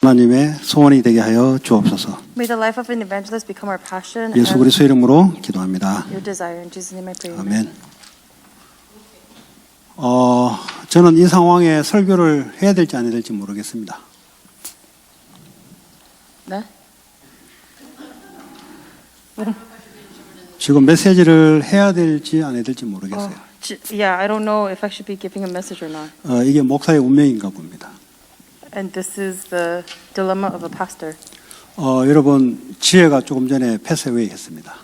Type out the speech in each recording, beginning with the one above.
하나님의 소원이 되게 하여 주옵소서. May the life of an evangelist become our passion 예수 and 그리스도 이름으로 기도합니다. your desire. In Jesus' name I pray. 아멘. 저는 이 상황에 설교를 해야 될지 안 해야 될지 모르겠습니다. 네? 지금 메시지를 해야 될지 안 해야 될지 모르겠어요. Yeah, I don't know if I should be giving a message or not. 이게 목사의 운명인가 봅니다. And this is the dilemma of a pastor. 여러분, 지혜가 조금 전에 패스웨이 했습니다.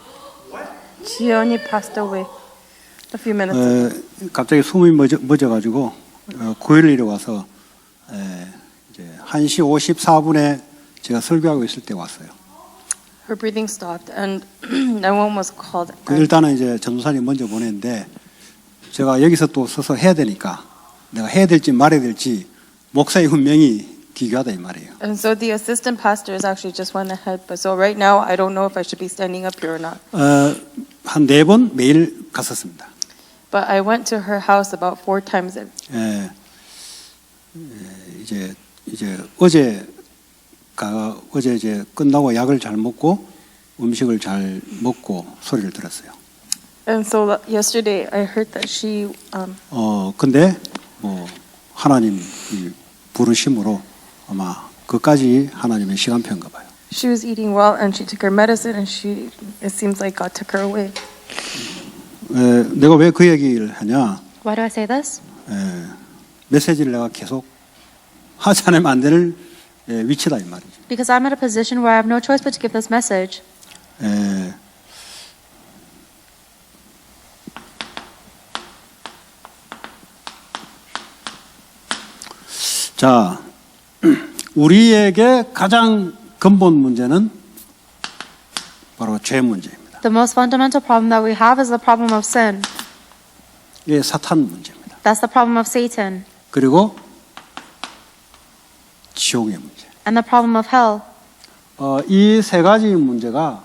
지연이 passed away a few minutes ago. 갑자기 숨이 멎어가지고 9.11에 와서 이제 1시 54분에 제가 설교하고 있을 때 왔어요. Her breathing stopped and no one was called. 일단은 이제 전도사님 먼저 보냈는데 제가 여기서 또 서서 해야 되니까 내가 해야 될지 말아야 될지 목사의 운명이 기교하다 이 말이에요. And so the assistant pastors actually just went ahead. But so right now I don't know if I should be standing up here or not. 한 4번 매일 갔었습니다. But I went to her house about 4 times. 이제 어제 이제 끝나고 약을 잘 먹고 음식을 잘 먹고 소리를 들었어요. And so yesterday I heard that she 근데 뭐 하나님 부르심으로 아마 그까지 하나님의 시간표인가 봐요. she was eating well and she took her medicine and it seems like God took her away. 내가 왜 그 얘기를 하냐? Why do I say this? 메시지를 내가 계속 하지 않으면 안 되는 위치다 이 말이죠. Because I'm at a position where I have no choice but to give this message. 자, 우리에게 가장 근본 문제는 바로 죄 문제입니다. The most fundamental problem that we have is the problem of sin. 이게 사탄 문제입니다. That's the problem of Satan. 그리고 지옥의 문제. And the problem of hell. 이 세 가지 문제가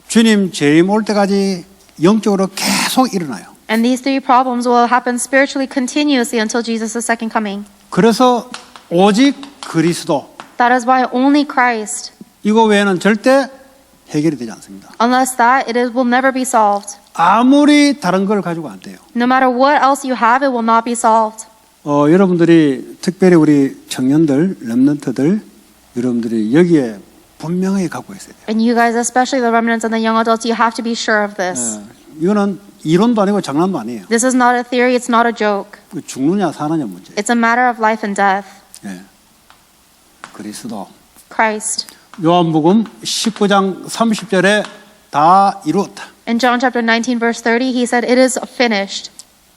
주님 재림 올 때까지 영적으로 계속 일어나요. And these 3 problems will happen spiritually continuously until Jesus' second coming. 그래서 오직 그리스도 That is why only Christ. 이거 외에는 절대 해결이 되지 않습니다. Unless that, will never be solved. 아무리 다른 걸 가지고 안 돼요. No matter what else you have, it will not be solved. 여러분들이 특별히 우리 청년들, 렘넌트들 여러분들이 여기에 분명히 갖고 있어야 돼요. And you guys, especially the remnants and the young adults, you have to be sure of this. 이거는 이론도 아니고 장난도 아니에요. This is not a theory, it's not a joke. 죽느냐 사느냐 문제. It's a matter of life and death. 그리스도. Christ. 요한복음 19장 30절에 다 이루었다. In John chapter 19 verse 30, he said, "It is finished."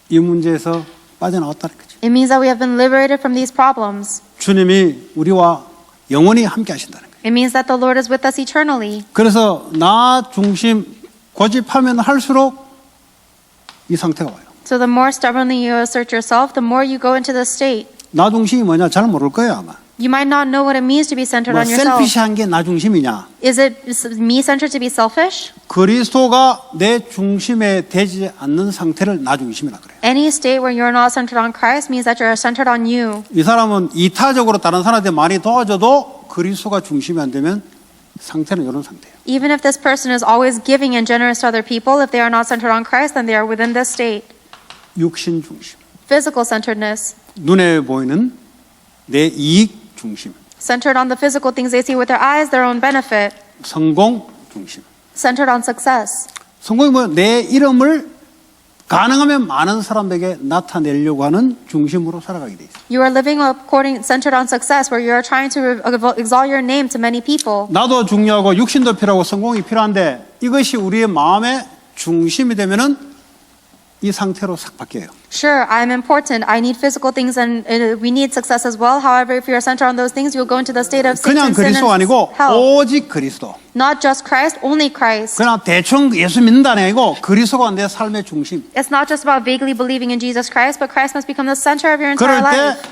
이 문제에서 빠져나왔다는 거죠. It means that we have been liberated from these problems. 주님이 우리와 영원히 함께 하신다는 거예요. It means that the Lord is with us eternally. 그래서 나 중심 고집하면 할수록 이 상태가 와요. So the more stubbornly you assert yourself, the more you go into this state. 나 중심이 뭐냐 잘 모를 거예요 아마. You might not know what it means to be centered 뭐 on yourself. 셀피시한 게 나 중심이냐? Is it me-centered to be selfish? 그리스도가 내 중심에 되지 않는 상태를 나 중심이라 그래요. Any state where you're not centered on Christ means that you're centered on you. 이 사람은 이타적으로 다른 사람한테 많이 도와줘도 그리스도가 중심이 안 되면 상태는 이런 상태예요. Even if this person is always giving and generous to other people, if they are not centered on Christ, then they are within this state. 육신 중심. Physical centeredness. 눈에 보이는 내 이익 중심. Centered on the physical things they see with their eyes, their own benefit. 성공 중심. Centered on success. 성공이 뭐야? 내 이름을 가능하면 많은 사람에게 나타내려고 하는 중심으로 살아가게 돼 있어요. You are living centered on success, where you are trying to exalt your name to many people. 나도 중요하고 육신도 필요하고 성공이 필요한데 이것이 우리의 마음의 중심이 되면은 이 상태로 싹 바뀌어요. Sure, I'm important. I need physical things and we need success as well. However, if you're centered on those things, you'll go into the state of 그냥 sin 그리스도 and 아니고 hell. 오직 그리스도. Not just Christ, only Christ. 그냥 대충 예수 믿는다는 아니고 그리스도가 내 삶의 중심. It's not just about vaguely believing in Jesus Christ, but Christ must become the center of your 그럴 entire 때 life.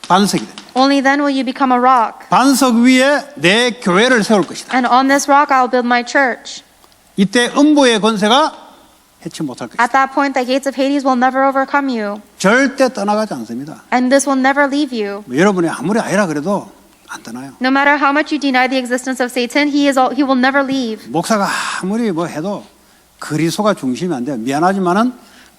반석이 돼. Only then will you become a rock. 반석 위에 내 교회를 세울 것이다. And on this rock I'll build my church. 이때 음부의 권세가 해치 못할 것이다. At that point, the gates of Hades will never overcome you. 절대 떠나가지 않습니다. And this will never leave you. 여러분이 아무리 아니라 그래도 안 떠나요. No matter how much you deny the existence of Satan, he will never leave. 목사가 아무리 뭐 해도 그리스도가 중심이 안 돼요. 미안하지만은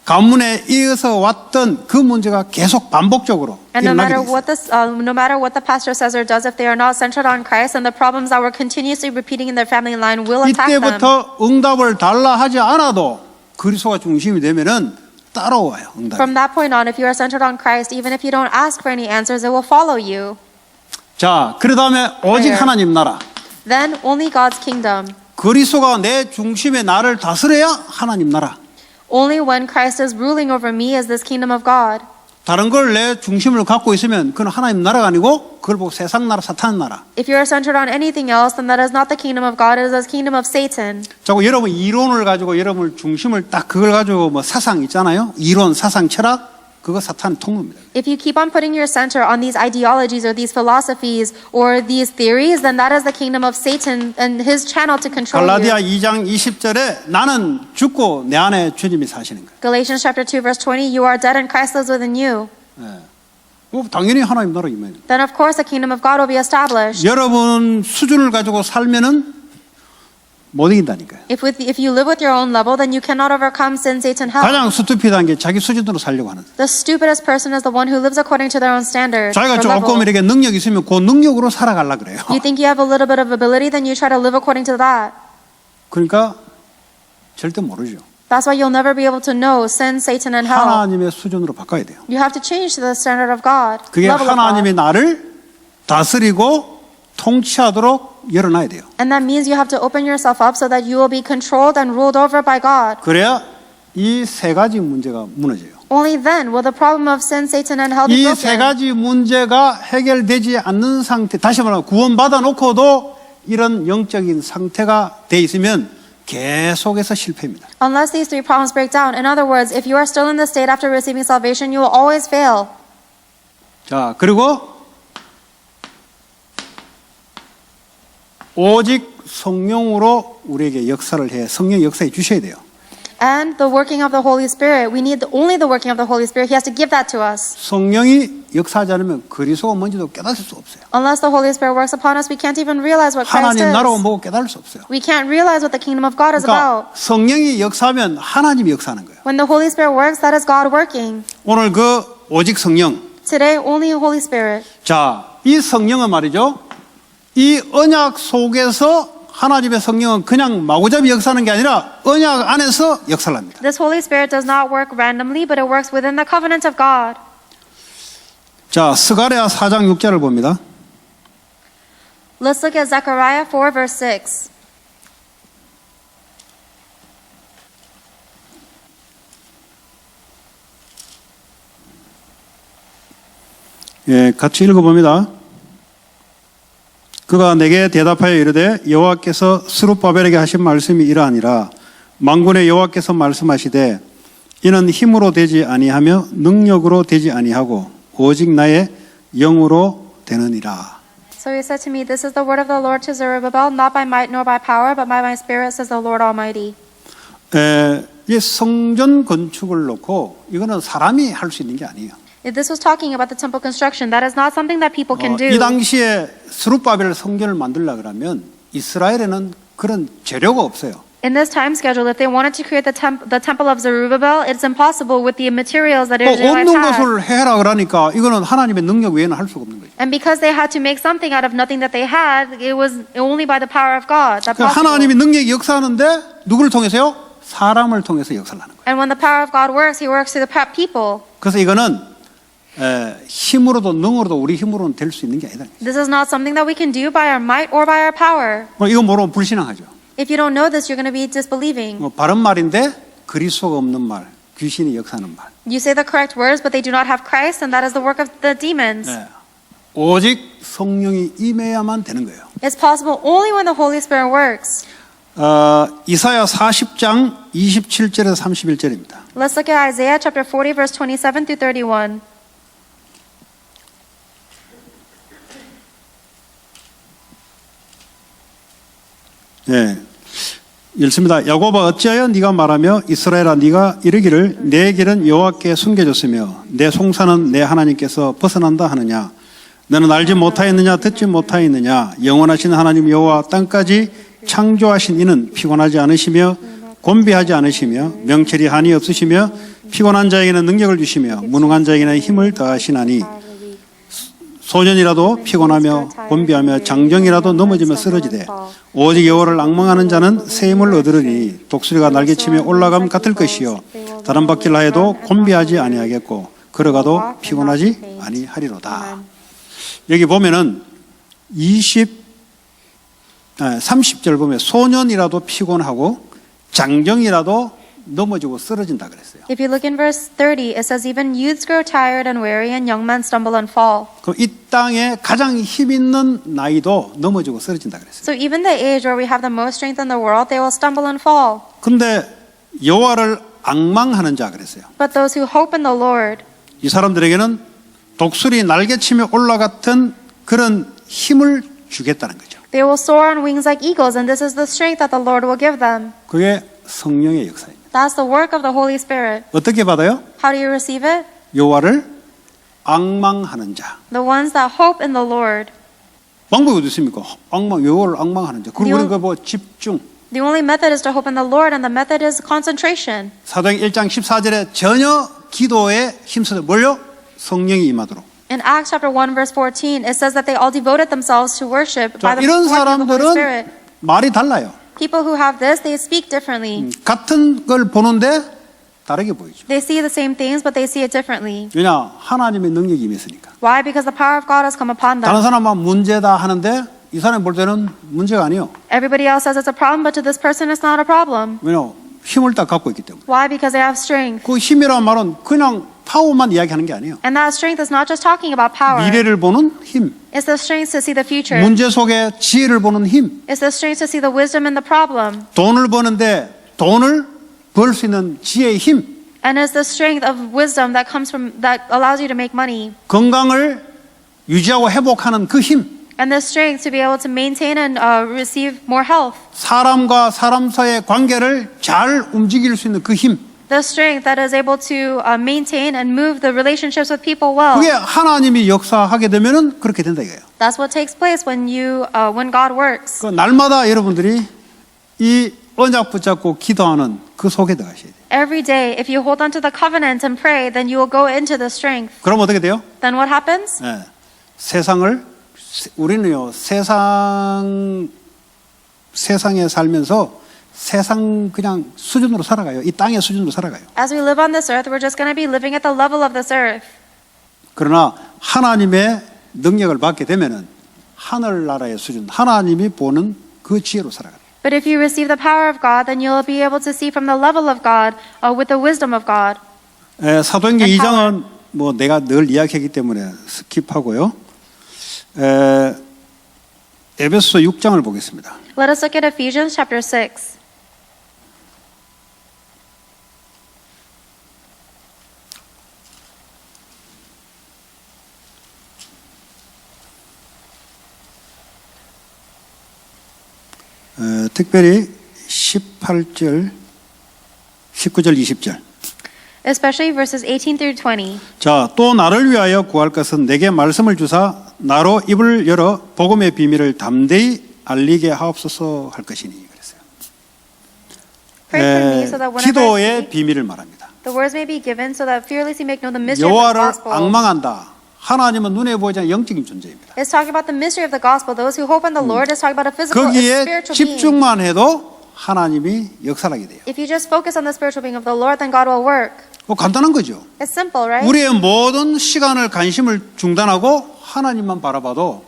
가문에 이어서 왔던 그 문제가 계속 반복적으로 And no 일어나게 matter 돼 있어요. no matter what the pastor says or does, if they are not centered on Christ, and the problems that were continuously repeating in their family line will attack them. 이때부터 응답을 달라 하지 않아도 그리스도가 중심이 되면은 따라와요. 응답이. From that point on, if you are centered on Christ, even if you don't ask for any answers, it will follow you. 자, 그 다음에 오직 Prayer. 하나님 나라. Then only God's kingdom. 그리스도가 내 중심에 나를 다스려야 하나님 나라. Only when Christ is ruling over me is this kingdom of God. 다른 걸 내 중심을 갖고 있으면 그건 하나님 나라가 아니고 그걸 보고 세상 나라, 사탄 나라. If you are centered on anything else, then that is not the kingdom of God, it is the kingdom of Satan. 자꾸 여러분 이론을 가지고 여러분 중심을 딱 그걸 가지고 뭐 사상 있잖아요. 이론, 사상, 철학 그거 사탄의 통로입니다. If you keep on putting your center on these ideologies or these philosophies or these theories, then that is the kingdom of Satan and his channel to control 갈라디아 you. 2장 20절에 나는 죽고 내 안에 주님이 사시는 거예요. Galatians chapter 2 verse 20, you are dead and Christ lives within you. 당연히 하나님 나라 임해요. Then of course the kingdom of God will be established. 여러분 수준을 가지고 살면은 못 이긴다니까요. If you live with your own level, then you cannot overcome sin, Satan, hell. 가장 스투피드한 게 자기 수준으로 살려고 하는. The stupidest person is the one who lives according to their own standards. 자기가 or 조금 level. 이렇게 능력이 있으면 그 능력으로 살아가려 그래요. You think you have a little bit of ability, then you try to live according to that. 그러니까 절대 모르죠. That's why you'll never be able to know sin, Satan, and hell. 하나님의 수준으로 바꿔야 돼요. You have to change to the standard of God. 그게 level of God. 하나님이 나를 다스리고 통치하도록 열어놔야 돼요. And that means you have to open yourself up so that you will be controlled and ruled over by God. 그래야 이 세 가지 문제가 무너져요. Only then will the problem of sin, Satan, and hell be 이 세 broken. 가지 문제가 해결되지 않는 상태, 다시 말하면 구원받아 놓고도 이런 영적인 상태가 돼 있으면 계속해서 실패입니다. Unless these three problems break down. In other words, if you are still in this state after receiving salvation, you will always fail. 자, 그리고 오직 성령으로 우리에게 역사를 해 성령 역사해 주셔야 돼요. And the working of the Holy Spirit, we need only the working of the Holy Spirit. He has to give that to us. 성령이 역사하지 않으면 그리스도가 뭔지도 깨달을 수 없어요. Unless the Holy Spirit works upon us, we can't even realize what Christ 하나님 나라고 is. 뭐고 깨달을 수 없어요. We can't realize what the kingdom of God is 그러니까 about. 성령이 역사하면 하나님이 역사하는 거예요. When the Holy Spirit works, that is God working. 오늘 그 오직 성령. Today, only Holy Spirit. 자, 이 성령은 말이죠. 이 언약 속에서 하나님의 성령은 그냥 마구잡이 역사하는 게 아니라 언약 안에서 역사를 합니다. This Holy Spirit does not work randomly, but it works within the covenant of God. 자, 스가랴 4장 6절을 봅니다. Let's look at Zechariah 4 verse 6. 예, 같이 읽어봅니다. 그가 내게 대답하여 이르되 여호와께서 스룹바벨에게 하신 말씀이 이러하니라. 만군의 여호와께서 말씀하시되 이는 힘으로 되지 아니하며 능력으로 되지 아니하고 오직 나의 영으로 되느니라. So he said to me, This is the word of the Lord to Zerubbabel, not by might nor by power, but by my spirit, says the Lord Almighty. 이 성전 건축을 놓고 이거는 사람이 할 수 있는 게 아니에요. If this was talking about the temple construction, that is not something that people can do. 이 당시에 스룹바벨 성전을 만들려 그러면 이스라엘에는 그런 재료가 없어요. In this time schedule, if they wanted to create the temple of Zerubbabel, it's impossible with the materials that 또 Israelites 없는 had. 것을 해라 그러니까 이거는 하나님의 능력 외에는 할 수가 없는 거죠. And because they had to make something out of nothing that they had, it was only by the power of God that 그러니까 possible. 하나님이 능력이 역사하는데 누구를 통해서요? 사람을 통해서 역사를 하는 거예요. And when the power of God works, He works through the people. 그래서 이거는 힘으로도 능으로도 우리 힘으로는 될 수 있는 게 아니다. This is not something that we can do by our might or by our power. 이거 모르면 불신앙하죠. If you don't know this, you're going to be disbelieving. 바른 말인데 그리스도가 없는 말, 귀신이 역사하는 말. You say the correct words, but they do not have Christ, and that is the work of the demons. 오직 성령이 임해야만 되는 거예요. It's possible only when the Holy Spirit works. 이사야 40장 27절에서 31절입니다. Let's look at Isaiah chapter 40, verse 27 through 31. 예, 읽습니다. 야곱아 어찌하여 네가 말하며 이스라엘아 네가 이르기를 내 길은 여호와께 숨겨졌으며 내 송사는 내 하나님께서 벗어난다 하느냐. 너는 알지 못하였느냐 듣지 못하였느냐 영원하신 하나님 여호와 땅까지 창조하신 이는 피곤하지 않으시며 곤비하지 않으시며 명철이 한이 없으시며 피곤한 자에게는 능력을 주시며 무능한 자에게는 힘을 더하시나니 소년이라도 피곤하며 곤비하며 장정이라도 넘어지며 쓰러지되 오직 여호와를 앙망하는 자는 새 힘을 얻으리니 독수리가 날개치며 올라감 같을 것이요 다른 바퀴를 하여도 곤비하지 아니하겠고 걸어가도 피곤하지 아니하리로다. 여기 보면은 30절 보면 소년이라도 피곤하고 장정이라도 넘어지고 쓰러진다 그랬어요. If you look in verse 30, it says, even youths grow tired and weary, and young men stumble and fall. 그럼 이 땅에 가장 힘 있는 나이도 넘어지고 쓰러진다 그랬어요. So even the age where we have the most strength in the world, they will stumble and fall. 근데 여호와를 앙망하는 자 그랬어요. But those who hope in the Lord, 이 사람들에게는 독수리 날개치며 올라갔던 그런 힘을 주겠다는 거죠. they will soar on wings like eagles, and this is the strength that the Lord will give them. 그게 성령의 역사입니다. That's the work of the Holy Spirit. 어떻게 받아요? How do you receive it? 여호와를 앙망하는 자. The ones that hope in the Lord. 방법이 어디 있습니까? 여호와를 앙망하는 자. 그리고 우리가 뭐 집중. The only method is to hope in the Lord, and the method is concentration. 사도행 1장 14절에 전혀 기도에 힘써서 뭘요? 성령이 임하도록. In Acts chapter 1 verse 14, it says that they all devoted themselves to worship by 자, the 이런 working of the Holy Spirit. 사람들은 말이 달라요. People who have this, they speak differently. 같은 걸 보는데 다르게 보이죠. They see the same things, but they see it differently. 왜냐? 하나님의 능력이 임했으니까. Why? Because the power of God has come upon 다른 them. 사람은 문제다 하는데 이 사람이 볼 때는 문제가 아니에요. Everybody else says it's a problem, but to this person it's not a problem. 왜냐? 힘을 딱 갖고 있기 때문에. Why? Because they have strength. 그 힘이라는 말은 그냥 파워만 이야기하는 게 아니에요. And that strength is not just talking about power. 미래를 보는 힘, It's the strength to see the future. 문제 속에 지혜를 보는 힘, It's the strength to see the wisdom in the problem. 돈을 버는데 돈을 벌 수 있는 지혜의 힘, And it's the strength of wisdom that comes from, that allows you to make money. 건강을 유지하고 회복하는 그 힘, And the strength to be able to maintain and receive more health. 사람과 사람 사이의 관계를 잘 움직일 수 있는 그 힘. The strength that is able to maintain and move the relationships with people well. 그게 하나님이 역사하게 되면은 그렇게 된다 이거예요. That's what takes place when when God works. 그 날마다 여러분들이 이 언약 붙잡고 기도하는 그 속에 들어가셔야 돼요. Every day, if you hold on to the covenant and pray, then you will go into the strength. 그럼 어떻게 돼요? Then what happens? 네. 우리는요 세상에 살면서 세상 그냥 수준으로 살아가요. 이 땅의 수준으로 살아가요. As we live on this earth, we're just going to be living at the level of this earth. 그러나 하나님의 능력을 받게 되면은 하늘나라의 수준, 하나님이 보는 그 지혜로 살아가요. But if you receive the power of God, then you'll be able to see from the level of God with the wisdom of God. 사도행전 2장은 뭐 내가 늘 이야기하기 때문에 스킵하고요. 에베소서 6장을 보겠습니다. Let us look at Ephesians chapter 6. 특별히 18절, 19절, 20절. Especially verses 18 through 20. 자, 또 나를 위하여 구할 것은 내게 말씀을 주사 나로 입을 열어 복음의 비밀을 담대히 알리게 하옵소서 할 것이니 그랬어요. Pray for me so that whenever I 기도의 speak, 비밀을 말합니다. the words may be given so that fearlessly make known the mystery of the 여호와를 gospel. 앙망한다. 하나님은 눈에 보이지 않는 영적인 존재입니다. It's talking about the mystery of the gospel. Those who hope in the Lord is talking about a physical and 거기에 spiritual being. 집중만 해도 하나님이 역사하게 돼요. If you just focus on the spiritual being of the Lord, then God will work. 간단한 거죠. It's simple, right? 우리의 모든 시간을 관심을 중단하고 하나님만 바라봐도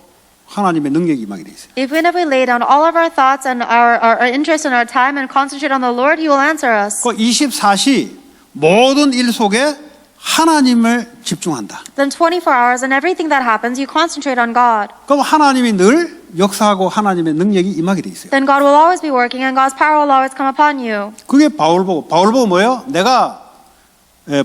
하나님의 능력이 임하게 돼 있어요. Even if we lay down all of our thoughts and our interest and our time and concentrate on the Lord, He will answer us. 그 24시 모든 일 속에 하나님을 집중한다. Then 24 hours and everything that happens, you concentrate on God. 그럼 하나님이 늘 역사하고 하나님의 능력이 임하게 돼 있어요. Then God will always be working and God's power will always come upon you. 그게 바울 보고 뭐예요? 내가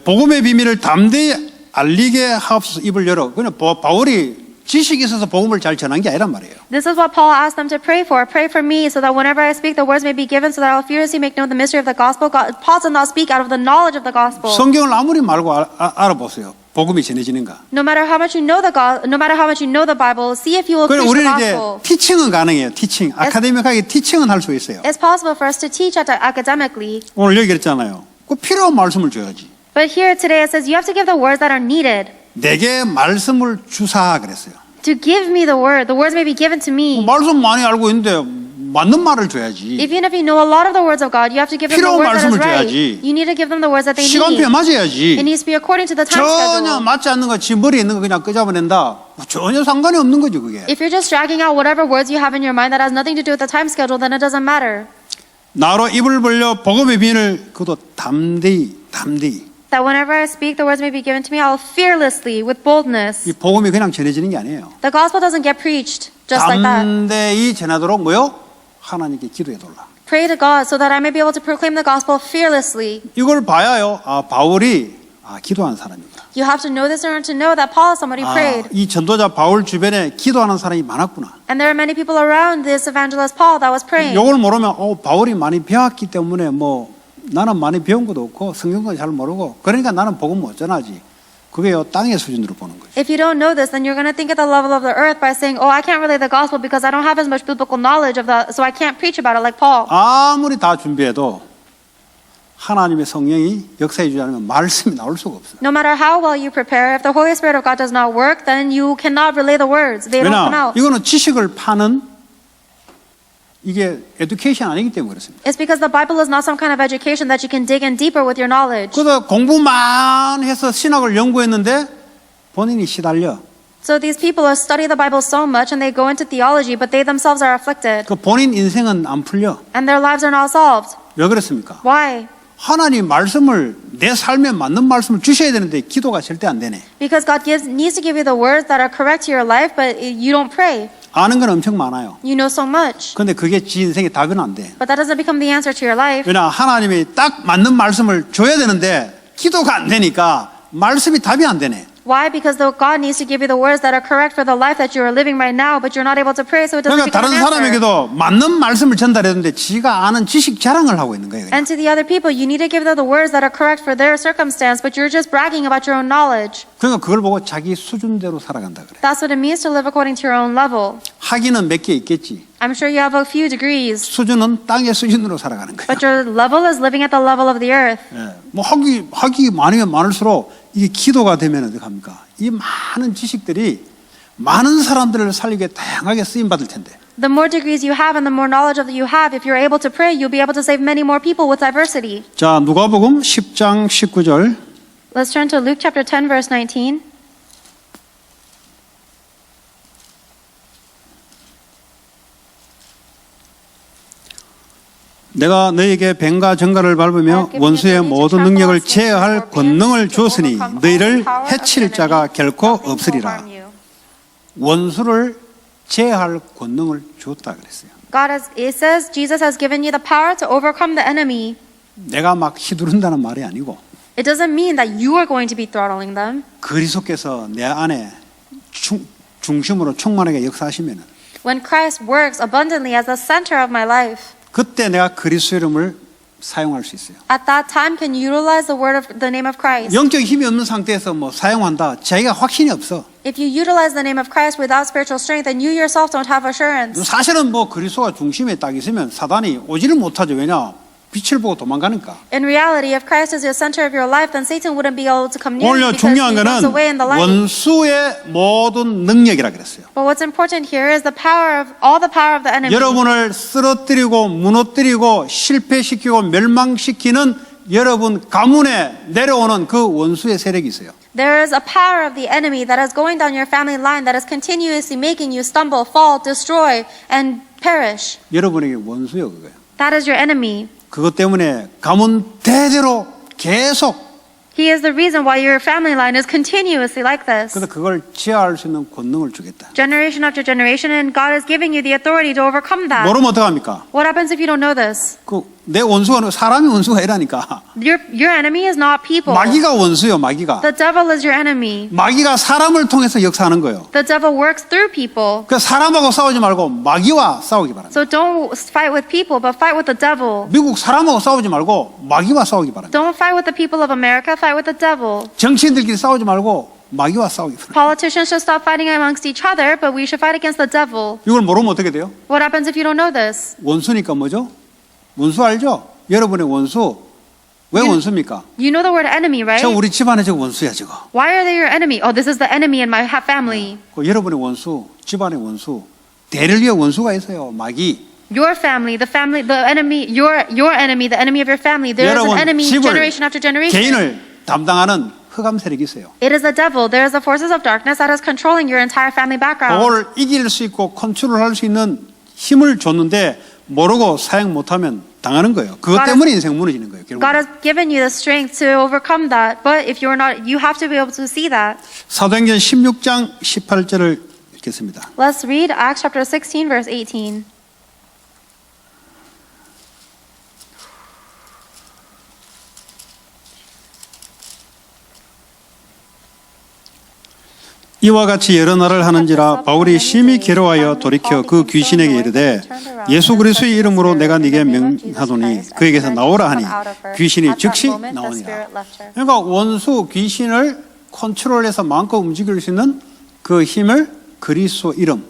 복음의 비밀을 담대히 알리게 하옵소서 입을 열어. 그냥 바울이 지식이 있어서 복음을 잘 전한 게 아니란 말이에요. This is what Paul asked them to pray for. Pray for me so that whenever I speak, the words may be given so that I'll fearlessly make known the mystery of the gospel. Paul did not speak out of the knowledge of the gospel. 성경을 아무리 말고 알아보세요. 복음이 전해지는가. No matter how much you know the Bible, see if you will 그럼 preach the 우리는 이제 gospel. 티칭은 가능해요. 티칭. 아카데믹하게 티칭은 할 수 있어요. It's possible for us to teach academically. 오늘 여기 그랬잖아요. 그 필요한 말씀을 줘야지. But here today it says you have to give the words that are needed. 내게 말씀을 주사 그랬어요. To give me the word. The words may be given to me. 말씀 많이 알고 있는데 맞는 말을 줘야지. Even if you know a lot of the words of God, you have to give them the 필요한 words that is 말씀을 right. 줘야지. You need to give them the words that they 시간표에 need. 맞아야지. It needs to be according to the time 전혀 schedule. 맞지 않는 거, 지 머리에 있는 거 그냥 끄잡아낸다. 전혀 상관이 없는 거죠, 그게. If you're just dragging out whatever words you have in your mind that has nothing to do with the time schedule, then it doesn't matter. 나로 입을 벌려 복음의 비밀을 그도 담대히. That whenever I speak, the words may be given to me, I'll fearlessly, with boldness. 이 복음이 그냥 전해지는 게 아니에요. The gospel doesn't get preached just like that. 담대히 전하도록 뭐요? 하나님께 기도해달라. Pray to God so that I may be able to proclaim the gospel fearlessly. 이걸 봐야요. 바울이 기도하는 사람이구나. You have to know this in order to know that Paul is someone who prayed. 이 전도자 바울 주변에 기도하는 사람이 많았구나. And there are many people around this evangelist Paul that was praying. 이걸 모르면 바울이 많이 배웠기 때문에 나는 많이 배운 것도 없고 성경도 잘 모르고 그러니까 나는 복음 못 전하지. 그게요 땅의 수준으로 보는 거죠. If you don't know this, then you're going to think at the level of the earth by saying, I can't relay the gospel because I don't have as much biblical knowledge of that, so I can't preach about it like Paul. 아무리 다 준비해도 하나님의 성령이 역사해 주지 않으면 말씀이 나올 수가 없어요. No matter how well you prepare, if the Holy Spirit of God does not work, then you cannot relay the words. They don't come 왜냐? out. 이거는 지식을 파는 이게 에듀케이션 아니기 때문에 그렇습니다. It's because the Bible is not some kind of education that you can dig in deeper with your knowledge. 그래서 공부만 해서 신학을 연구했는데 본인이 시달려. So these people study the Bible so much and they go into theology, but they themselves are afflicted. 그 본인 인생은 안 풀려. And their lives are not solved. 왜 그렇습니까? Why? 하나님 말씀을 내 삶에 맞는 말씀을 주셔야 되는데 기도가 절대 안 되네. Because God needs to give you the words that are correct to your life, but you don't pray. 아는 건 엄청 많아요. You know so much. 근데 그게 지 인생의 답은 안 돼. But that doesn't become the answer to your life. 왜냐 하나님이 딱 맞는 말씀을 줘야 되는데 기도가 안 되니까 말씀이 답이 안 되네. Why? Because God needs to give you the words that are correct for the life that you are living right now, but you're not able to pray, so it doesn't 그러니까 become 다른 an answer. 사람에게도 맞는 말씀을 전달해야 되는데 지가 아는 지식 자랑을 하고 있는 거예요. 그냥. And to the other people, you need to give them the words that are correct for their circumstance, but you're just bragging about your own knowledge. 그러니까 그걸 보고 자기 수준대로 살아간다 그래. That's what it means to live according to your own level. 학위는 몇 개 있겠지. I'm sure you have a few degrees, 수준은 땅의 수준으로 살아가는 거야. but your level is living at the level of the earth. 예. 뭐 학위 많으면 많을수록 이게 기도가 되면 어떻게 합니까? 이 많은 지식들이 많은 사람들을 살리게 다양하게 쓰임 받을 텐데. The more degrees you have and the more knowledge that you have, if you're able to pray, you'll be able to save many more people with diversity. 자, 누가복음 10장 19절. Let's turn to Luke chapter 10, verse 19. 내가 너희에게 뱀과 정갈을 밟으며 원수의 모든 능력을 제어할 권능을 주었으니 너희를 해칠 자가 결코 없으리라. 원수를 제어할 권능을 주었다 그랬어요. It says Jesus has given you the power to overcome the enemy. 내가 막 휘두른다는 말이 아니고 It doesn't mean that you are going to be throttling them. 그리스도께서 내 안에 중심으로 충만하게 역사하시면은 When Christ works abundantly as the center of my life, 그때 내가 그리스도 이름을 사용할 수 있어요. at that time can you utilize the name of Christ. 영적 힘이 없는 상태에서 뭐 사용한다. 자기가 확신이 없어. If you utilize the name of Christ without spiritual strength, then you yourself don't have assurance. 사실은 뭐 그리스도가 중심에 딱 있으면 사단이 오지를 못하죠. 왜냐? 빛을 보고 도망가니까. In reality, if Christ is your center of your life, then Satan wouldn't be able to come near you 오늘 because he 중요한 runs away in the 거는 light. 원수의 모든 능력이라 그랬어요. But what's important here is all the power of the enemy. 여러분을 쓰러뜨리고 무너뜨리고 실패시키고 멸망시키는 여러분 가문에 내려오는 그 원수의 세력이 있어요. There is a power of the enemy that is going down your family line that is continuously making you stumble, fall, destroy, and perish. 여러분에게 원수요 그거예요. That is your enemy. 그것 때문에 가문 대대로 계속 He is the reason why your family line is continuously like this. 그래서 그걸 제어할 수 있는 권능을 주겠다. Generation after generation, and God is giving you the authority to overcome that. 모르면 어떡합니까? What happens if you don't know this? 그 내 원수가 사람이 원수가 아니라니까. Your enemy is not people. 마귀가 원수요, 마귀가. The devil is your enemy. 마귀가 사람을 통해서 역사하는 거예요. The devil works through people. 그 사람하고 싸우지 말고 마귀와 싸우기 바랍니다. So don't fight with people, but fight with the devil. 미국 사람하고 싸우지 말고 마귀와 싸우기 바랍니다. Don't fight with the people of America, fight with the devil. 정치인들끼리 싸우지 말고 마귀와 싸우기 바랍니다. Politicians should stop fighting amongst each other, but we should fight against the devil. 이걸 모르면 어떻게 돼요? What happens if you don't know this? 원수니까 뭐죠? 원수 알죠? 여러분의 원수. 왜 원수입니까? You know the word enemy, right? 저 우리 집안에 저 원수야 저거. Why are they your enemy? Oh, this is the enemy in my family. 그 여러분의 원수, 집안의 원수, 대를 위해 원수가 있어요. 마귀. Your family, the enemy, your enemy, the enemy of your family. There is an 여러분 enemy 집을 generation after generation. 개인을 담당하는 흑암 세력이 있어요. It is the devil. There is the forces of darkness that is controlling your entire family background. 그걸 이길 수 있고 컨트롤할 수 있는 힘을 줬는데 모르고 사용 못하면 당하는 거예요. 그것 때문에 인생 무너지는 거예요. 결국. God has given you the strength to overcome that, but if you're not, you have to be able to see that. 사도행전 16장 18절을 읽겠습니다. Let's read Acts chapter 16, verse 18. 이와 같이 여러 날을 하는지라 바울이 심히 괴로워하여 돌이켜 그 귀신에게 이르되 예수 그리스도의 이름으로 내가 네게 명하노니 그에게서 나오라 하니 귀신이 즉시 나오니라. 그러니까 원수 귀신을 컨트롤해서 마음껏 움직일 수 있는 그 힘을 그리스도 이름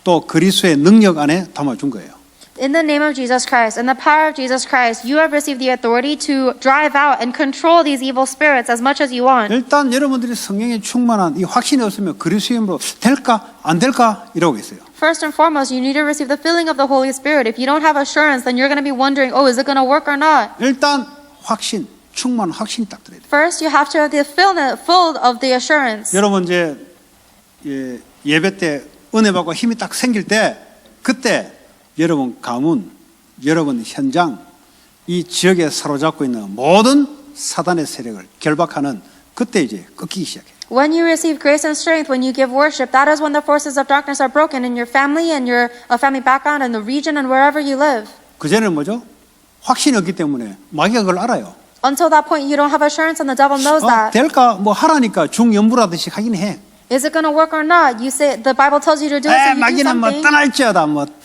또 그리스도의 능력 안에 담아준 거예요. In the name of Jesus Christ, in the power of Jesus Christ, you have received the authority to drive out and control these evil spirits as much as you want. 일단 여러분들이 성령에 충만한 이 확신이 없으면 그리스도의 이름으로 될까 안 될까 이러고 있어요. First and foremost, you need to receive the filling of the Holy Spirit. If you don't have assurance, then you're going to be wondering, oh, is it going to work or not? 일단 확신, 충만 확신이 딱 들어야 돼요. First, you have to have the full of the assurance. 여러분 이제 예배 때 은혜 받고 힘이 딱 생길 때 그때 여러분 가문, 여러분 현장, 이 지역에 사로잡고 있는 모든 사단의 세력을 결박하는 그때 이제 꺾이기 시작해요. When you receive grace and strength, when you give worship, that is when the forces of darkness are broken in your family and your family background and the region and wherever you live. 그전에는 뭐죠? 확신이 없기 때문에 마귀가 그걸 알아요. Until that point, you don't have assurance and the devil knows that. 될까? 뭐 하라니까 중연부라듯이 하긴 해. Is it going to work or not? You say the Bible tells you to do it, so you do 마귀는 뭐 something.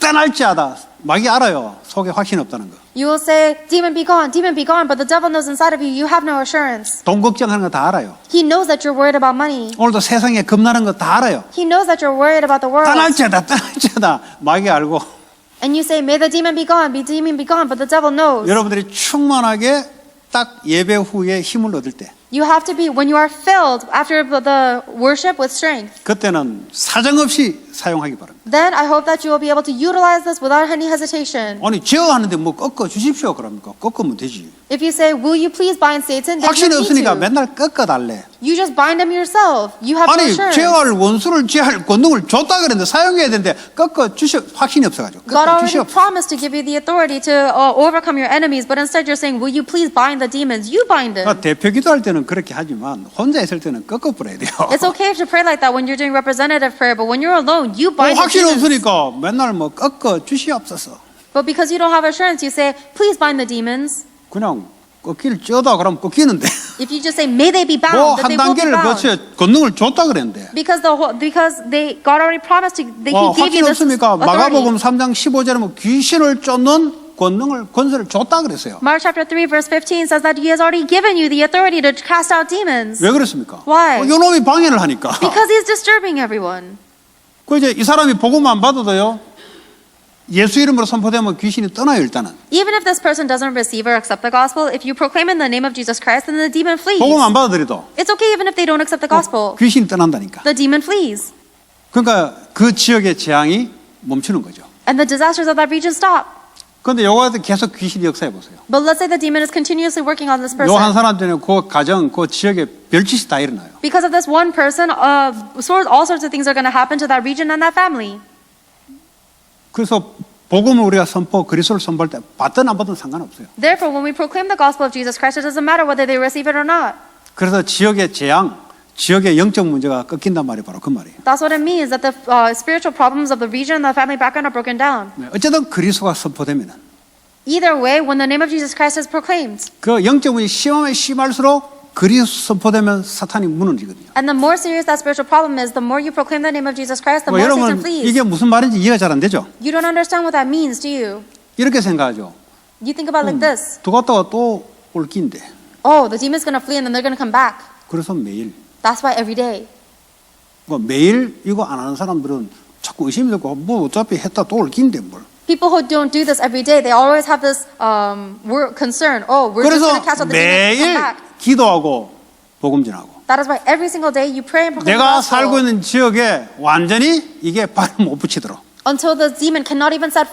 떠날지하다. 마귀 알아요. 속에 확신 없다는 거. You will say, demon be gone, but the devil knows inside of you, you have no assurance. 돈 걱정하는 거 다 알아요. He knows that you're worried about money. 오늘도 세상에 겁나는 거 다 알아요. He knows that you're worried about the world. 떠날지하다. 마귀 알고. And you say, may the demon be gone, but the devil knows. 여러분들이 충만하게 딱 예배 후에 힘을 얻을 때 You have to be, when you are filled after the worship with strength, 그때는 사정없이 사용하기 바랍니다. then I hope that you will be able to utilize this without any hesitation. 아니 제어하는데 뭐 꺾어 주십시오 그럽니까? 꺾으면 되지. If you say, will you please bind Satan, then 확신이 you need 없으니까 to. 맨날 꺾어달래. You just bind him yourself. You have no 아니 assurance. 제어할 원수를 제어할 권능을 줬다 그랬는데 사용해야 되는데 꺾어 주시 확신이 없어가지고 God 꺾어 already 주시옵소서. promised to give you the authority to overcome your enemies, but instead you're saying, will you please bind the demons? You bind them. 대표 기도할 때는 그렇게 하지만 혼자 있을 때는 꺾어버려야 돼요. It's okay to pray like that when you're doing representative prayer, but when you're alone, you 뭐 bind the 확신이 demons. 없으니까 맨날 뭐 꺾어 주시옵소서. But because you don't have assurance, you say, please bind the demons. 그냥 꺾기를 쪄다 그러면 꺾이는데 If you just say, may they be bound, 뭐 that 한 they will be 단계를 bound. 거쳐 권능을 줬다 그랬는데 Because God already promised to, that He gave 확신 you this 없습니까? 마가복음 authority. 3장 15절에 뭐 귀신을 쫓는 권세를 줬다 그랬어요. Mark chapter 3 verse 15 says that He has already given you the authority to cast out demons. 왜 그렇습니까? Why? 요놈이 방해를 하니까. Because He's disturbing everyone. 그 이제 이 사람이 복음만 받아도요. 예수 이름으로 선포되면 귀신이 떠나요 일단은. Even if this person doesn't receive or accept the gospel, if you proclaim in the name of Jesus Christ, then the demon flees. 복음 안 받아들여도 It's okay even if they don't accept the gospel. 귀신이 떠난다니까. The demon flees. 그러니까 그 지역의 재앙이 멈추는 거죠. And the disasters of that region stop. 그런데 요거 계속 귀신이 역사해 보세요. But let's say the demon is continuously working on this 요 한 person. 사람 때문에 그 가정, 그 지역에 별짓이 다 일어나요. Because of this one person, all sorts of things are going to happen to that region and that family. 그래서 복음을 우리가 그리스도를 선포할 때 받든 안 받든 상관없어요. Therefore, when we proclaim the gospel of Jesus Christ, it doesn't matter whether they receive it or not. 그래서 지역의 재앙, 지역의 영적 문제가 꺾인단 말이 바로 그 말이에요. That's what it means, that the spiritual problems of the region and the family background are broken down. 어쨌든 그리스도가 선포되면은 Either way, when the name of Jesus Christ is proclaimed. 그 영적 문제 심하면 심할수록 그리스도 선포되면 사탄이 무너지거든요. And the more serious that spiritual problem is, the more you proclaim the name of Jesus Christ, the more Satan 여러분 flees. 이게 무슨 말인지 이해가 잘 안 되죠? You don't understand what that means, do you? 이렇게 생각하죠. You think about it like this. 들어갔다가 또 올 긴데. Oh, the demon's going to flee and then they're going to come back. 그래서 매일 That's why every day. 매일 이거 안 하는 사람들은 자꾸 의심이 들고 뭐 어차피 했다 또 올 긴데 뭘. People who don't do this every day, they always have this concern. Oh, we're just 그래서 going to cast out the demon and come 매일 back. 기도하고 복음 전하고. That is why every single day you pray and proclaim the 내가 gospel 살고 있는 지역에 완전히 이게 발을 못 붙이도록. until the demon cannot even set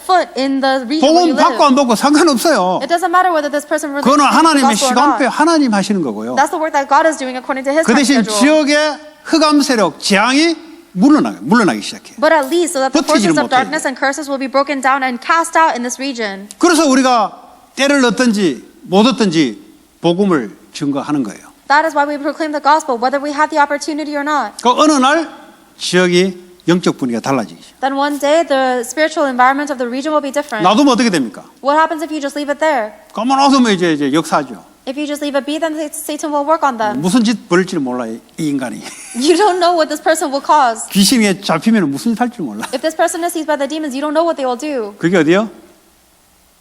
foot in the region where you 복음 받고 live. 안 받고 상관없어요. It doesn't matter whether this person really 그거는 believes the 하나님의 gospel or 시간표 not. 하나님 하시는 거고요. That's the work that God is doing according to His 그 time 대신 schedule. 지역의 흑암 세력 재앙이 물러나기 시작해요. But at least so that the 버티지를 forces of 못해요. darkness and curses will be broken down and cast out in this region. 그래서 우리가 때를 얻든지 못 얻든지 복음을 증거하는 거예요. That is why we proclaim the gospel, whether we have the opportunity or not. 그 어느 날 지역이 영적 분위기가 달라지죠. Then one day the spiritual environment of the region will be different. 놔두면 어떻게 됩니까? What happens if you just leave it there? 가만 놔두면 이제 역사죠. If you just leave it be, then Satan will work on them. 무슨 짓 벌일지 몰라요, 이 인간이. You don't know what this person will cause. 귀신에 잡히면 무슨 짓 할지 몰라. If this person is seized by the demons, you don't know what they will do. 그게 어디요?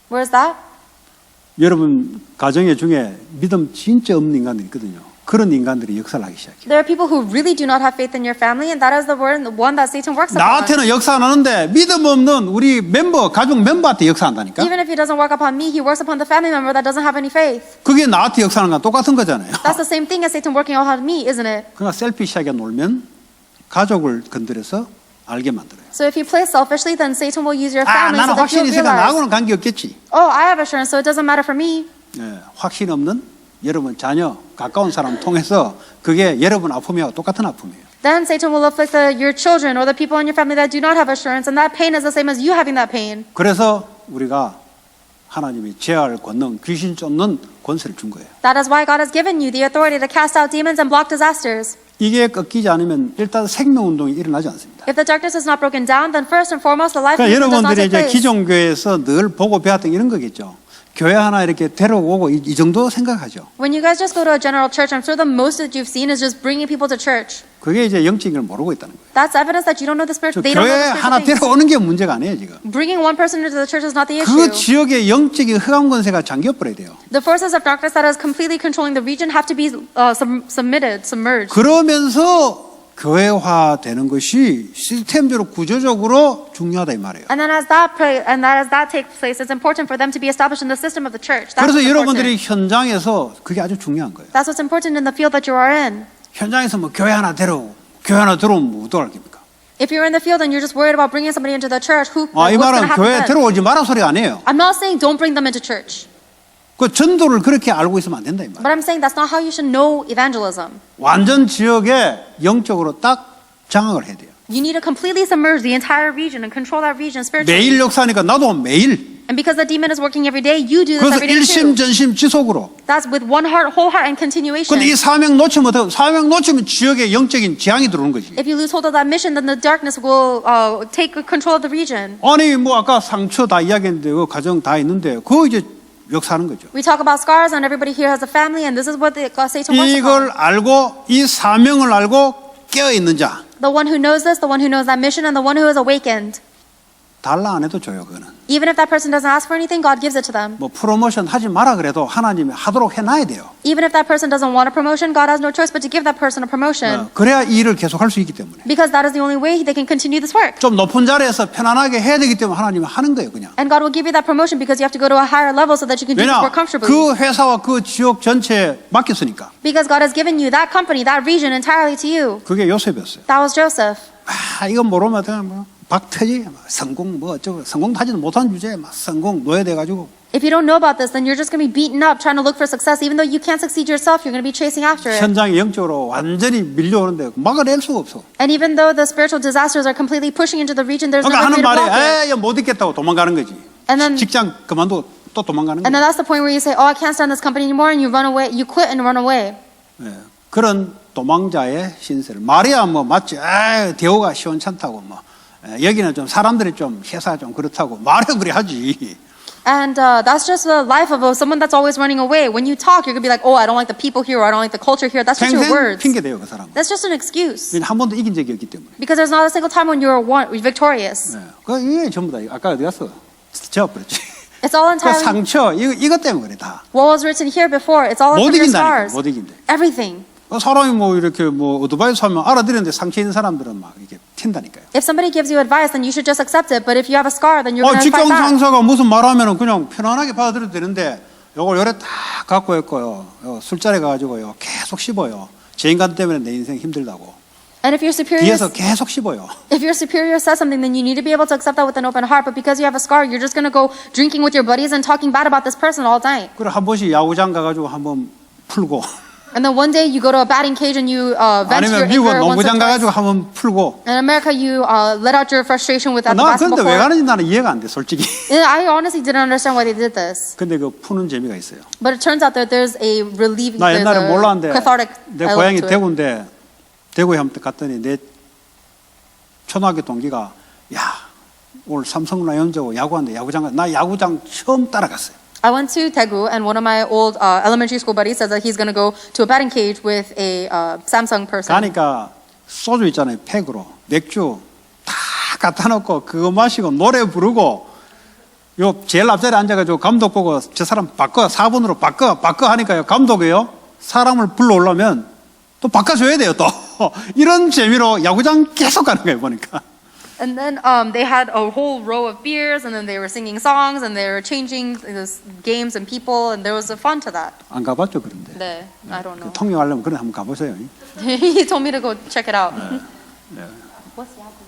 Where is that? 여러분 가정에 중에 믿음 진짜 없는 인간들이 있거든요. 그런 인간들이 역사를 하기 시작해요. There are people who really do not have faith in your family, and that is the one that Satan works upon. 나한테는 역사 안 하는데 믿음 없는 우리 가족 멤버한테 역사한다니까. Even if he doesn't work upon me, he works upon the family member that doesn't have any faith. 그게 나한테 역사하는 건 똑같은 거잖아요. That's the same thing as Satan working upon me, isn't it? 그러니까 셀피시하게 놀면 가족을 건드려서 알게 만들어요. So if you play selfishly, then Satan will use your 아, family 나는 so that 확신이 you'll 있으니까 realize, 나하고는 관계없겠지. oh, I have assurance, so it doesn't matter for me. 확신 없는 여러분 자녀 가까운 사람 통해서 그게 여러분 아픔이와 똑같은 아픔이에요. Then Satan will afflict your children or the people in your family that do not have assurance, and that pain is the same as you having that pain. 그래서 우리가 하나님이 제할 권능, 귀신 쫓는 권세를 준 거예요. That is why God has given you the authority to cast out demons and block disasters. 이게 꺾이지 않으면 일단 생명운동이 일어나지 않습니다. If the darkness is not broken down, then first and foremost, the life 그러니까 movement does not 여러분들이 take 이제 place. 기존교회에서 늘 보고 배웠던 이런 거겠죠. 교회 하나 이렇게 데려오고 이 정도 생각하죠. When you guys just go to a general church, I'm sure the most that you've seen is just bringing people to church. 그게 이제 영적인 걸 모르고 있다는 거예요. That's evidence that you don't know the spiritual. They don't know 교회 the 하나 spiritual things. 데려오는 게 문제가 아니에요 지금. Bringing one person into the church is not the 그 issue. 지역의 영적인 흑암 권세가 잠겨버려야 돼요. The forces of darkness that is completely controlling the region have to be submerged. 그러면서 교회화되는 것이 시스템적으로 구조적으로 중요하다 이 말이에요. And then as that takes place, it's important for them to be established in the system of the church. That's 그래서 what's 여러분들이 important. 현장에서 그게 아주 중요한 거예요. That's what's important in the field that you are in. 현장에서 뭐 교회 하나 데려오고 교회 하나 들어오면 뭐 어떡할 겁니까? If you're in the field and you're just worried about bringing somebody into the church, 이 what's going to 말은 happen 교회 then? 들어오지 마라 소리가 아니에요. I'm not saying don't bring them into church, 그 전도를 그렇게 알고 있으면 안 된다 이 말이에요. but I'm saying that's not how you should know evangelism. 완전 지역에 영적으로 딱 장악을 해야 돼요. You need to completely submerge the entire region and control that region spiritually. 매일 역사니까 나도 매일. And because the demon is working every day, you do this 그래서 every day 일심 too. 전심 지속으로. That's with one heart, whole heart, and continuation. 근데 이 사명 놓치면 어떡해요? 사명 놓치면 지역에 영적인 재앙이 들어오는 거지. If you lose hold of that mission, then the darkness will take control of the region. 아니 뭐 아까 상처 다 이야기했는데 그 가정 다 있는데 그거 이제 역사하는 거죠. We talk about scars, and everybody here has a family, and this is what Satan works 이걸 upon. 알고 이 사명을 알고 깨어 있는 자 The one who knows this, the one who knows that mission, and the one who is awakened. 달라 안 해도 줘요 그거는. Even if that person doesn't ask for anything, God gives it to them. 뭐 프로모션 하지 마라 그래도 하나님이 하도록 해놔야 돼요. Even if that person doesn't want a promotion, God has no choice but to give that person a promotion. 그래야 이 일을 계속할 수 있기 때문에. Because that is the only way they can continue this work. 좀 높은 자리에서 편안하게 해야 되기 때문에 하나님이 하는 거예요 그냥. And God will give you that promotion because you have to go to a higher level so that you can do this 왜냐 work comfortably. 그 회사와 그 지역 전체에 맡겼으니까. Because God has given you that company, that region entirely to you. 그게 요셉이었어요. That was Joseph. 이건 모르면 그냥 뭐 박터지 성공 뭐 어쩌고 성공 타지도 못한 주제에 막 성공 노예돼가지고. If you don't know about this, then you're just going to be beaten up trying to look for success. Even though you can't succeed yourself, you're going to be chasing after it. 현장에 영적으로 완전히 밀려오는데 막아낼 수가 없어. And even though the spiritual disasters are completely pushing into the region, there's no 그러니까 하는 way to block it. 말에 이거 못 있겠다고 도망가는 거지. And then- 직장 그만두고 또 도망가는 And then 거지. that's the point where you say, oh, I can't stand this company anymore, and you run away, you quit and run away. 그런 도망자의 신세를 마리아 뭐 맞지? 대우가 시원찮다고 뭐 여기는 좀 사람들이 좀 회사 좀 그렇다고 말해 그래 하지. And that's just the life of someone that's always running away. When you talk, you're going to be like, oh, I don't like the people here, or I don't like the culture here. That's just your 평생 words. 핑계 대요 그 사람. That's just an excuse. 한 번도 이긴 적이 없기 때문에. Because there's not a single time when you're victorious. 그 이게 전부 다 아까 어디 갔어? 제압버렸지. It's all 그 entirely 상처 이것 때문에 그래 다. what was written here before. It's all 못 from your 이긴다니까 scars. 못 이긴대. Everything. 사람이 뭐 이렇게 뭐 오토바이 사면 알아들었는데 상처 있는 사람들은 막 이렇게 튄다니까요. If somebody gives you advice, then you should just accept it. But if you have a scar, then you're going to 직장 fight back. 상사가 무슨 말하면은 그냥 편안하게 받아들여도 되는데 요걸 요래 딱 갖고 있고요. 술자리 가가지고요 계속 씹어요. 제 인간 때문에 내 인생 힘들다고. And if your superior 뒤에서 계속 씹어요. if your superior says something, then you need to be able to accept that with an open heart. But because you have a scar, you're just going to go drinking with your buddies and talking bad about this person all night. 그래 한 번씩 야구장 가가지고 한번 풀고. And then one day you go to a batting cage and you vent your 아니면 미국 anger once or 농구장 twice. 가가지고 한번 풀고. In America, you let out your frustration with at the 나 basketball 근데 왜 court. 가는지 나는 이해가 안 돼, 솔직히. And I honestly didn't understand why they did this. 근데 그 푸는 재미가 있어요. But it turns out that there's a relieving, 나 there's 옛날에 a 몰랐는데 cathartic 내 element 고향이 to it. 대구인데 대구에 한번 갔더니 내 초등학교 동기가 야 오늘 삼성 라이온즈하고 야구하는데 야구장 가. 나 야구장 처음 따라갔어요. I went to Daegu, and one of my old elementary school buddies says that he's going to go to a batting cage with a Samsung person. 가니까 소주 있잖아요, 팩으로 맥주 다 갖다 놓고 그거 마시고 노래 부르고 요 제일 앞자리에 앉아가지고 감독 보고 저 사람 바꿔 4번으로 바꿔 하니까요 감독이요 사람을 불러오려면 또 바꿔줘야 돼요 또 이런 재미로 야구장 계속 가는 거예요 보니까. And then they had a whole row of beers, and then they were singing songs, and they were changing those games and people, and there was a fun to that. 안 가봤죠 그런데. 네, I don't know. 통역하려면 그래 한번 가보세요. He told me to go check it out. What's 야구?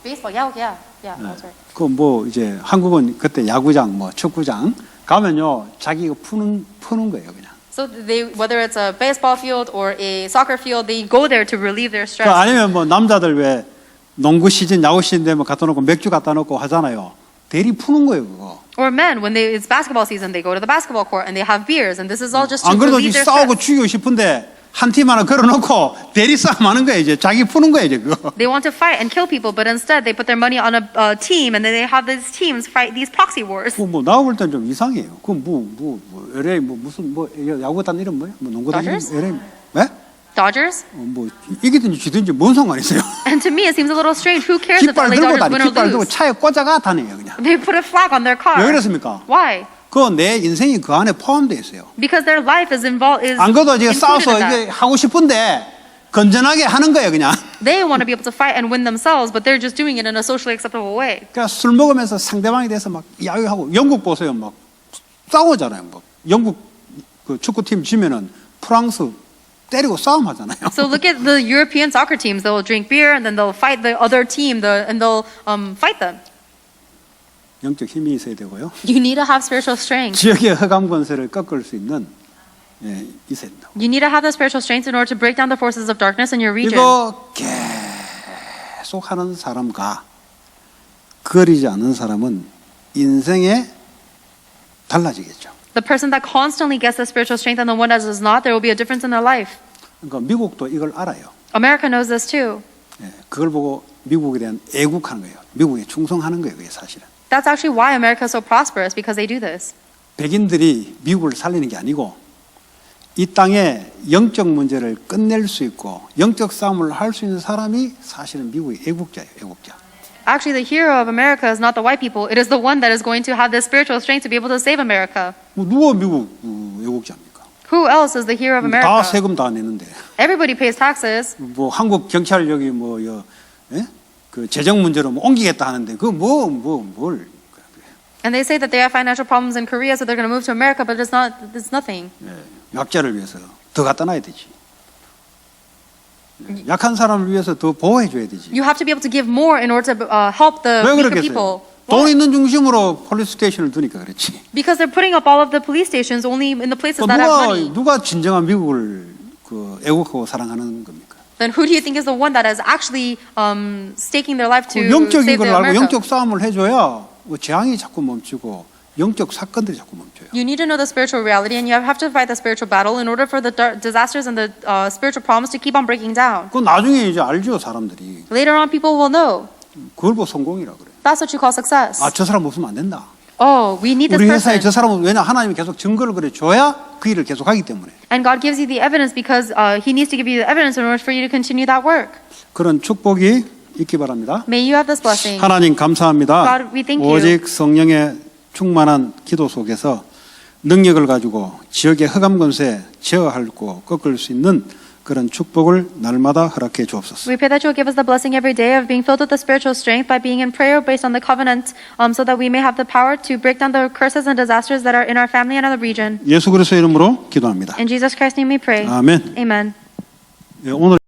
Baseball, 야구, yeah, that's right. 그 뭐 이제 한국은 그때 야구장 뭐 축구장 가면요 자기가 푸는 거예요 그냥. So they, whether it's a baseball field or a soccer field, they go there to relieve their 그 stress. 아니면 뭐 남자들 왜 농구 시즌, 야구 시즌 되면 갖다 놓고 맥주 갖다 놓고 하잖아요. 대리 푸는 거예요, 그거. Or men, when it's basketball season, they go to the basketball court and they have beers, and this is all just to 안 그래도 relieve their 싸우고 stress. 죽이고 싶은데 한 팀 하나 걸어놓고 대리 싸움 하는 거예요, 이제. 자기 푸는 거예요, 이제 그거. They want to fight and kill people, but instead they put their money on a team, and then they have these teams fight these proxy wars. 뭐 나와 볼 땐 좀 이상해요. 그 LA 무슨 야구단 이름 뭐야? 뭐 농구단 이름? Dodgers? LA 네? Dodgers? 뭐 이기든지 지든지 뭔 상관 있어요? And to me, it seems a little strange. Who cares if the 깃발 LA 들고 Dodgers 다니, win or 깃발 들고 lose? 차에 꽂아가 다녀요, 그냥. They put a flag on their car. 왜 그렇습니까? Why? 그 내 인생이 그 안에 포함되어 있어요. Because their life is involved. Is 안 그래도 지금 included 싸워서 in that. 이게 하고 싶은데 건전하게 하는 거예요, 그냥. They want to be able to fight and win themselves, but they're just doing it in a socially acceptable way. 그러니까 술 먹으면서 상대방에 대해서 막 이야기하고 영국 보세요, 막 싸우잖아요. 뭐 영국 그 축구팀 지면은 프랑스 때리고 싸움하잖아요. So look at the European soccer teams. They'll drink beer and then they'll fight the other team, and they'll fight them. 영적 힘이 있어야 되고요. You need to have spiritual strength. 지역의 흑암 권세를 꺾을 수 있는 있어야 된다. You need to have the spiritual strength in order to break down the forces of darkness in your region. 이거 계속 하는 사람과 거리지 않는 사람은 인생에 달라지겠죠. The person that constantly gets the spiritual strength and the one that does not, there will be a difference in their life. 그러니까 미국도 이걸 알아요. America knows this too. 그걸 보고 미국에 대한 애국하는 거예요. 미국에 충성하는 거예요, 그게 사실은. That's actually why America is so prosperous, because they do this. 백인들이 미국을 살리는 게 아니고 이 땅에 영적 문제를 끝낼 수 있고 영적 싸움을 할 수 있는 사람이 사실은 미국의 애국자예요, 애국자. Actually, the hero of America is not the white people. It is the one that is going to have the spiritual strength to be able to save America. 뭐 누가 미국 애국자입니까? Who else is the hero of 다 America? 세금 다 내는데. Everybody pays taxes. 뭐 한국 경찰력이 그 재정 문제로 뭐 옮기겠다 하는데 그 뭘? And they say that they have financial problems in Korea, so they're going to move to America, but it's nothing. 약자를 위해서 더 갖다 놔야 되지. 약한 사람을 위해서 더 보호해 줘야 되지. You have to be able to give more in order to help the 왜 weaker 그러겠어요? people. 돈 있는 중심으로 폴리스 스테이션을 두니까 그렇지. Because they're putting up all of the police stations only in the places that have money. 누가 진정한 미국을 그 애국하고 사랑하는 겁니까? Then who do you think is the one that is actually staking their life to 영적인 save 걸 the 알고 America? 영적 싸움을 해줘야 뭐 재앙이 자꾸 멈추고 영적 사건들이 자꾸 멈춰요. You need to know the spiritual reality, and you have to fight the spiritual battle in order for the disasters and the spiritual problems to keep on breaking down. 그 나중에 이제 알죠 사람들이. Later on, people will know. 그걸 보고 성공이라 그래요. That's what you call success. 아, 저 사람 없으면 안 된다. Oh, we need this 우리 회사에 저 person. 사람은 왜냐 하나님이 계속 증거를 그래 줘야 그 일을 계속 하기 때문에. And God gives you the evidence because He needs to give you the evidence in order for you to continue that work. 그런 축복이 있기 바랍니다. May you have this blessing. 하나님 감사합니다. God, we thank you. 오직 성령의 충만한 기도 속에서 능력을 가지고 지역의 흑암 권세 제어하고 꺾을 수 있는 그런 축복을 날마다 허락해 주옵소서. We pray that you will give us the blessing every day of being filled with the spiritual strength by being in prayer based on the covenant, so that we may have the power to break down the curses and disasters that are in our family and in the region. 예수 그리스도의 이름으로 기도합니다. In Jesus Christ's name we pray. 아멘. Amen. 예, 오늘